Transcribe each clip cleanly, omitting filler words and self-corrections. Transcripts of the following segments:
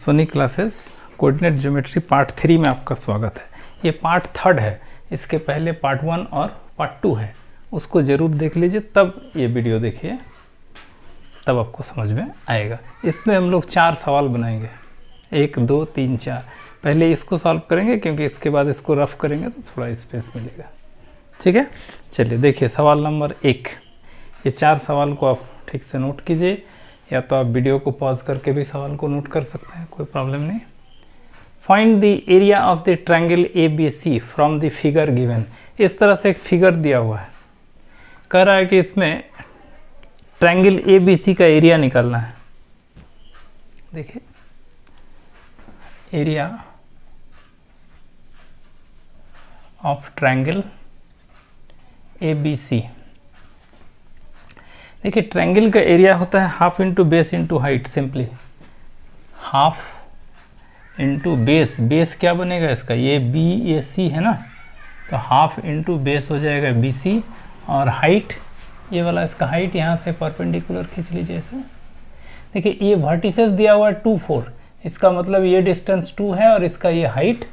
Soni classes coordinate geometry part 3 में आपका स्वागत है। ये पार्ट 3 है, इसके पहले पार्ट 1 और पार्ट 2 है, उसको ज़रूर देख लीजिए, तब ये वीडियो देखिए, तब आपको समझ में आएगा। इसमें हम लोग 4 सवाल बनाएंगे, 1 2 3 4। पहले इसको सॉल्व करेंगे क्योंकि इसके बाद इसको रफ करेंगे तो थोड़ा स्पेस मिलेगा। ठीक है, चलिए देखिए सवाल नंबर 1। ये 4 सवाल को आप ठीक से नोट कीजिए, या तो आप वीडियो को पॉज करके भी सवाल को नोट कर सकते हैं, कोई प्रॉब्लम नहीं। Find the area of the triangle ABC from the figure given. इस तरह से एक फिगर दिया हुआ है, कह रहा है कि इसमें ट्रायंगल ABC का एरिया निकालना है। देखिए एरिया ऑफ ट्रायंगल ABC। देखिए ट्रायंगल का एरिया होता है half into base into height. Simply half into base, base क्या बनेगा इसका, ये BAC है ना, तो हाफ इंटू बेस हो जाएगा BC, और हाइट ये वाला इसका हाइट यहाँ से परपेंडिकुलर खींच लीजिए ऐसे। देखिए ये वर्टिसेस दिया हुआ है 2 4, इसका मतलब ये डिस्टेंस 2 है और इसका ये हाइट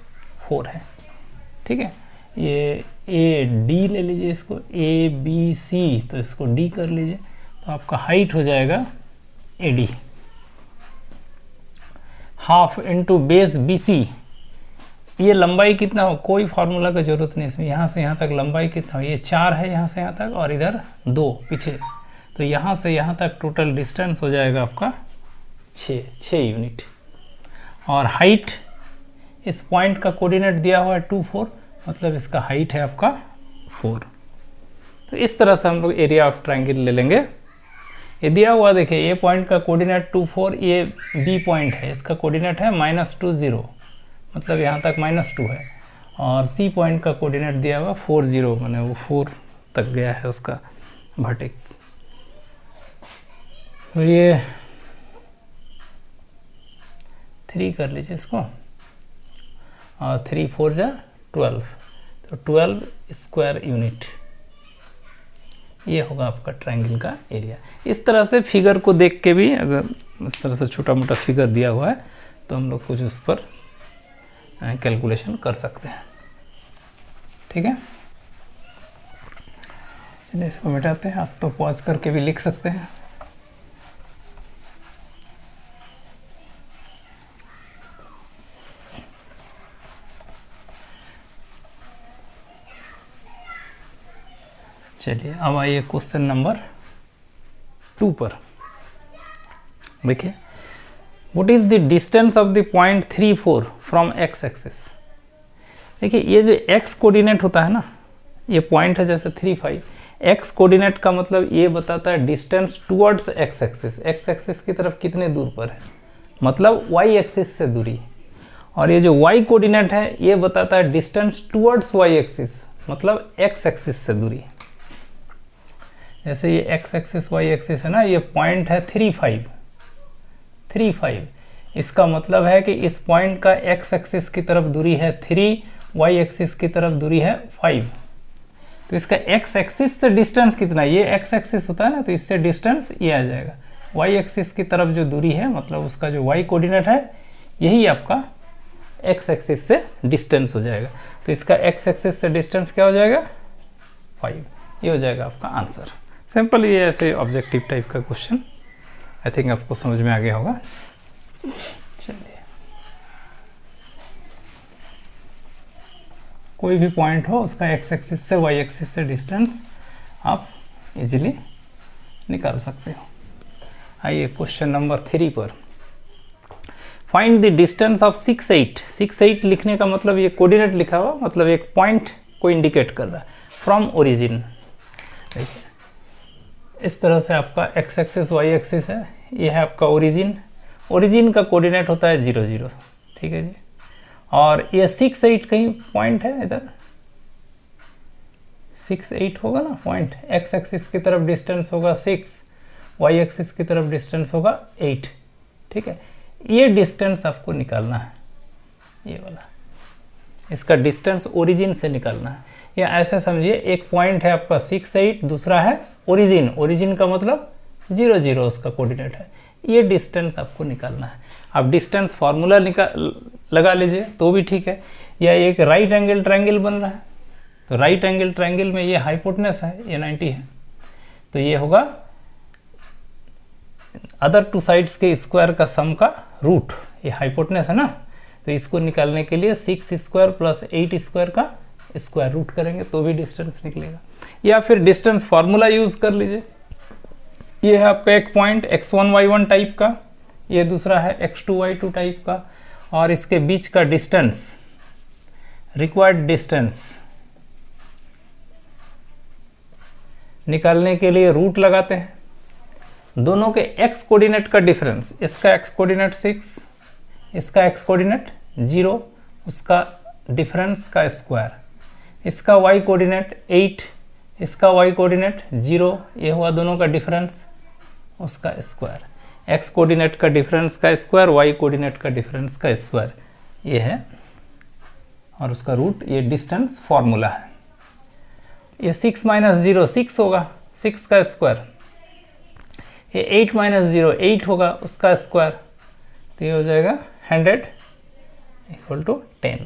4 है। ठीक है, ये AD ले लीजिए, इसको ABC, तो इसको D कर लीजिए, तो आपका हाइट हो जाएगा AD। Half into base BC, ये लंबाई कितना हो, कोई फार्मूला का जरूरत नहीं इसमें, यहाँ से यहाँ तक लंबाई कितना हो, ये 4 है यहाँ से यहाँ तक, और इधर 2 पीछे, तो यहाँ से यहाँ तक टोटल डिस्टेंस हो जाएगा आपका 6 यूनिट। और हाइट, इस पॉइंट का कोऑर्डिनेट दिया हुआ है 2 4, मतलब इसका हाइट है आपका 4। तो इस तरह से हम लोग एरिया ऑफ ट्रायंगल ले लेंगे। ये दिया हुआ देखिए, ये पॉइंट का कोऑर्डिनेट 2 4, ये B पॉइंट है, इसका कोऑर्डिनेट है -2 0, मतलब यहाँ तक -2 है, और C पॉइंट का कोऑर्डिनेट दिया हुआ 4 0, माने वो 4 तक गया है उसका वर्टेक्स। तो ये 3 कर लीजिए इसको, और 3 4 जा 12, तो 12 स्क्वायर यूनिट ये होगा आपका ट्रायंगल का एरिया। इस तरह से फिगर को देख के भी, अगर इस तरह से छोटा मोटा फिगर दिया हुआ है तो हम लोग कुछ उस पर कैलकुलेशन कर सकते हैं। ठीक है, चलिए इसको मिटाते हैं। आप तो पॉज करके भी लिख सकते हैं। चलिए अब आइए क्वेश्चन नंबर 2 पर। देखिए what is the distance of the point 3 4 from x axis. देखिए ये जो x कोऑर्डिनेट होता है ना, ये पॉइंट है जैसे 3 5, x कोऑर्डिनेट का मतलब ये बताता है distance towards x axis, x axis की तरफ कितने दूर पर है, मतलब y एक्सिस से दूरी। और ये जो y कोऑर्डिनेट है ये बताता है डिस्टेंस टुवर्ड्स y एक्सिस, मतलब x एक्सिस से दूरी। जैसे ये x एक्सिस y एक्सिस है ना, ये पॉइंट है 3 5, इसका मतलब है कि इस पॉइंट का x एक्सिस की तरफ दूरी है 3, y एक्सिस की तरफ दूरी है 5। तो इसका x एक्सिस से डिस्टेंस कितना है, ये x एक्सिस होता है ना, तो इससे डिस्टेंस ये आ जाएगा। y एक्सिस की तरफ जो दूरी है, मतलब उसका जो y कोऑर्डिनेट है, यही आपका x एक्सिस से डिस्टेंस हो जाएगा। तो इसका x एक्सिस से डिस्टेंस क्या हो जाएगा 5, ये हो जाएगा आपका आंसर। सिंपल, ये ऐसे ऑब्जेक्टिव टाइप का क्वेश्चन, आई थिंक आपको समझ में आ गया होगा। चलिए कोई भी पॉइंट हो, उसका x एक्सिस से y एक्सिस से डिस्टेंस आप इजीली निकाल सकते हो। आइए क्वेश्चन नंबर 3 पर। Find the distance of 6 8। 6 8 लिखने का मतलब ये कोऑर्डिनेट लिखा हुआ, मतलब एक पॉइंट को इंडिकेट कर रहा है, फ्रॉम ओरिजिन। इस तरह से आपका x एक्सिस y एक्सिस है, ये है आपका ओरिजिन, ओरिजिन का कोऑर्डिनेट होता है 0 0। ठीक है जी, और ये 6 8 कहीं पॉइंट है, इधर 6 8 होगा ना पॉइंट, x एक्सिस की तरफ डिस्टेंस होगा 6, y एक्सिस की तरफ डिस्टेंस होगा 8। ठीक है, ये डिस्टेंस आपको निकालना है, ये वाला, इसका डिस्टेंस ओरिजिन से निकालना है। या ऐसे समझिए, एक पॉइंट है आपका 6 8, दूसरा है ओरिजिन, ओरिजिन का मतलब 0 0 उसका कोऑर्डिनेट है, ये डिस्टेंस आपको निकालना है। आप डिस्टेंस फार्मूला लगा लीजिए तो भी ठीक है। या एक राइट एंगल ट्रायंगल बन रहा है, तो राइट एंगल ट्रायंगल में ये हाइपोटेनस है, ये 90 है, तो ये होगा अदर टू साइड्स के स्क्वायर का सम का रूट, ये हाइपोटेनस है ना, तो इसको निकालने के लिए 6 स्क्वायर प्लस 8 स्क्वायर का स्क्वायर रूट करेंगे तो भी डिस्टेंस निकलेगा। या फिर डिस्टेंस फार्मूला यूज कर लीजिए। ये है आपका एक पॉइंट x1 y1 टाइप का, ये दूसरा है x2 y2 टाइप का, और इसके बीच का डिस्टेंस, रिक्वायर्ड डिस्टेंस निकालने के लिए रूट लगाते हैं। दोनों के x कोऑर्डिनेट का डिफरेंस, इसका x कोऑर्डिनेट 6, इसका x कोऑर्डिनेट 0, उसका डिफरेंस का स्क्वायर, इसका y कोऑर्डिनेट 8, इसका y कोऑर्डिनेट 0, ये हुआ दोनों का डिफरेंस, उसका स्क्वायर, x कोऑर्डिनेट का डिफरेंस का स्क्वायर, y कोऑर्डिनेट का डिफरेंस का स्क्वायर, ये है, और उसका रूट, ये डिस्टेंस फार्मूला है। ये 6 माइनस 0 6 होगा, 6 का स्क्वायर, ये 8 माइनस 0 8 होगा, उसका स्क्वायर, तो ये हो जाएगा 100 इक्वल टू 10।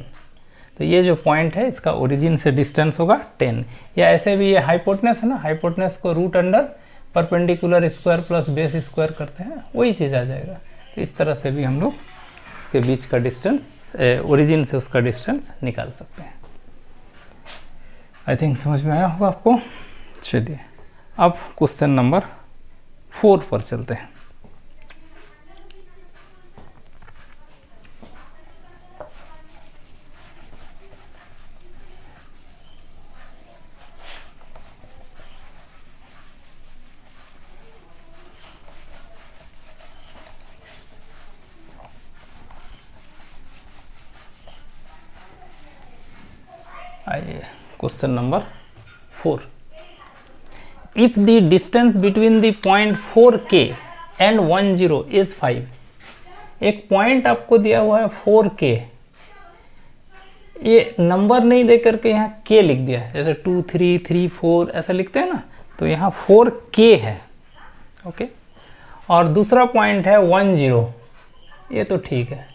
तो ये जो पॉइंट है इसका ओरिजिन से डिस्टेंस होगा 10। या ऐसे भी ये हाइपोटेनस है ना, हाइपोटेनस को root under perpendicular square plus base square करते हैं, वही चीज़ आ जाएगा। तो इस तरह से भी हम लोग इसके बीच का डिस्टेंस, ओरिजिन से उसका डिस्टेंस निकाल सकते हैं। आई थिंक समझ में आया होगा आपको। चलिए अब क्वेश्चन नंबर 4 पर चलते हैं। आइए question number 4। If the distance between the point 4k and 10 is 5, एक पॉइंट आपको दिया हुआ है 4k, ये नंबर नहीं दे करके यहाँ k लिख दिया है, जैसे 2 3 3 4 ऐसा लिखते हैं ना, तो यहाँ 4k है, ओके। और दूसरा पॉइंट है 10, ये तो ठीक है।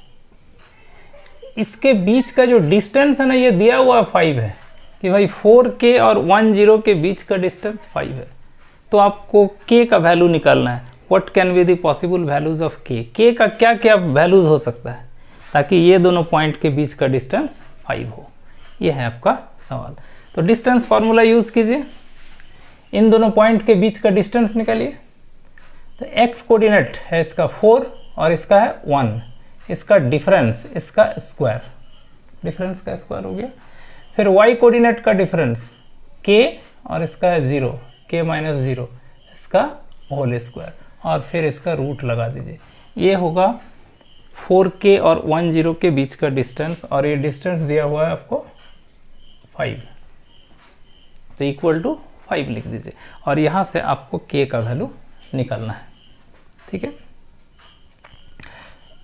इसके बीच का जो डिस्टेंस है ना, ये दिया हुआ 5 है कि भाई 4k और 10 के बीच का डिस्टेंस 5 है, तो आपको k का वैल्यू निकालना है। What can be the possible values of k का क्या क्या वैल्यूज हो सकता है ताकि ये दोनों पॉइंट के बीच का डिस्टेंस 5 हो, ये है आपका सवाल। तो डिस्टेंस फार्मूला यूज कीजिए, इन दोनों पॉइंट के बीच का डिस्टेंस निकालिए। तो x कोऑर्डिनेट है इसका 4 और इसका है 1, इसका डिफरेंस, इसका स्क्वायर, डिफरेंस का स्क्वायर हो गया। फिर y कोऑर्डिनेट का डिफरेंस k और इसका है 0, k माइनस 0, इसका होल स्क्वायर, और फिर इसका रूट लगा दीजिए। ये होगा 4k और 10 के बीच का डिस्टेंस, और ये डिस्टेंस दिया हुआ है आपको 5, तो इक्वल टू 5 लिख दीजिए, और यहाँ से आपको k का वैल्यू निकालना है, ठीक है।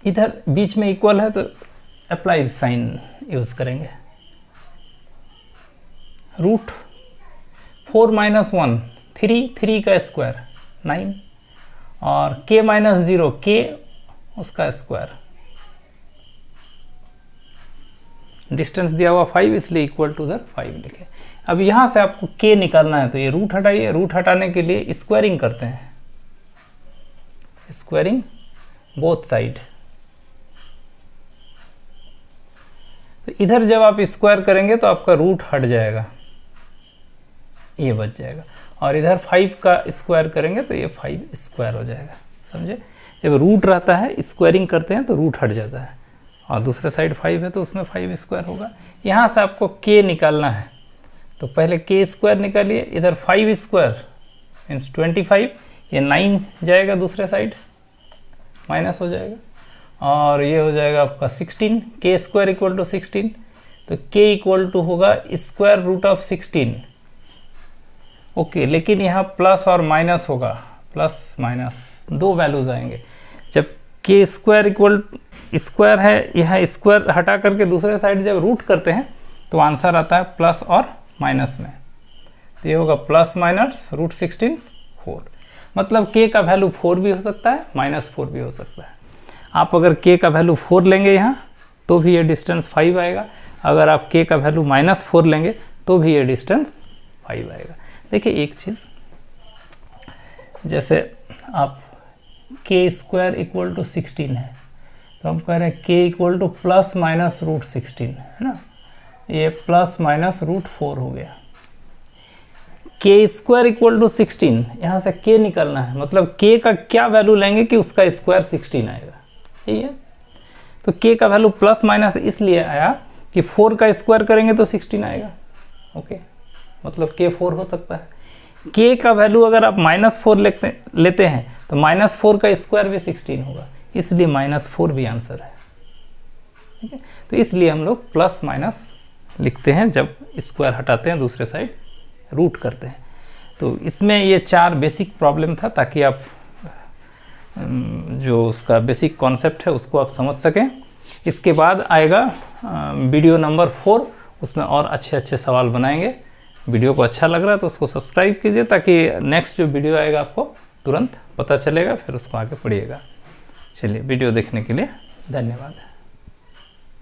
इधर बीच में इक्वल है तो अप्लाई साइन यूज करेंगे। रूट 4 माइनस 1 3, 3 का स्क्वायर 9, और k माइनस 0 k उसका स्क्वायर, डिस्टेंस दिया हुआ 5 इसलिए इक्वल टू 5 लिखे। अब यहाँ से आपको k निकालना है, तो ये रूट हटाइए, रूट हटाने के लिए स्क्वायरिंग करते हैं, स्क्वायरिंग बोथ साइड। तो इधर जब आप स्क्वायर करेंगे तो आपका रूट हट जाएगा, ये बच जाएगा, और इधर 5 का स्क्वायर करेंगे तो ये 5 स्क्वायर हो जाएगा, समझे। जब रूट रहता है स्क्वायरिंग करते हैं तो रूट हट जाता है, और दूसरे साइड 5 है तो उसमें 5 स्क्वायर होगा। यहाँ से आपको k निकालना है, तो पहले k स्क्वायर निकालिए, इधर 5 स्क्वायर मीन्स 25, ये 9 जाएगा दूसरे साइड, माइनस हो जाएगा, और ये हो जाएगा आपका 16, k स्क्वायर इक्वल टू 16, तो k इक्वल टू होगा स्क्वायर रूट ऑफ 16, ओके। लेकिन यहाँ प्लस और माइनस होगा, प्लस माइनस दो वैल्यूज आएंगे। जब k स्क्वायर इक्वल स्क्वायर है, यहाँ स्क्वायर हटा करके दूसरे साइड जब रूट करते हैं तो आंसर आता है प्लस और माइनस में, तो ये होगा प्लस माइनस रूट 16 4, मतलब k का वैल्यू 4 भी हो सकता है, -4 भी हो सकता है। आप अगर k का वैल्यू 4 लेंगे यहाँ तो भी ये डिस्टेंस 5 आएगा, अगर आप k का वैल्यू -4 लेंगे तो भी ये डिस्टेंस 5 आएगा। देखिए एक चीज़, जैसे आप k² इक्वल टू 16 है तो हम कह रहे हैं k इक्वल टू ±√16 है ना, ये ±√4 हो गया। k² इक्वल टू 16, यहाँ से k निकलना है, मतलब k का क्या वैल्यू लेंगे कि उसका स्क्वायर 16 आएगा, यही है। तो k का वैल्यू प्लस माइनस इसलिए आया कि 4 का स्क्वायर करेंगे तो 16 आएगा, ओके, मतलब k 4 हो सकता है। k का वैल्यू अगर आप -4 लेते हैं तो -4 का स्क्वायर भी 16 होगा, इसलिए -4 भी आंसर है, ठीक है। तो इसलिए हम लोग प्लस माइनस लिखते हैं जब स्क्वायर हटाते हैं, दूसरे साइड रूट करते हैं। तो इसमें ये 4 बेसिक प्रॉब्लम था ताकि आप जो उसका बेसिक कॉन्सेप्ट है उसको आप समझ सकें। इसके बाद आएगा वीडियो नंबर 4, उसमें और अच्छे अच्छे सवाल बनाएंगे। वीडियो को अच्छा लग रहा है तो उसको सब्सक्राइब कीजिए ताकि नेक्स्ट जो वीडियो आएगा आपको तुरंत पता चलेगा, फिर उसको आगे पढ़िएगा। चलिए, वीडियो देखने के लिए धन्यवाद।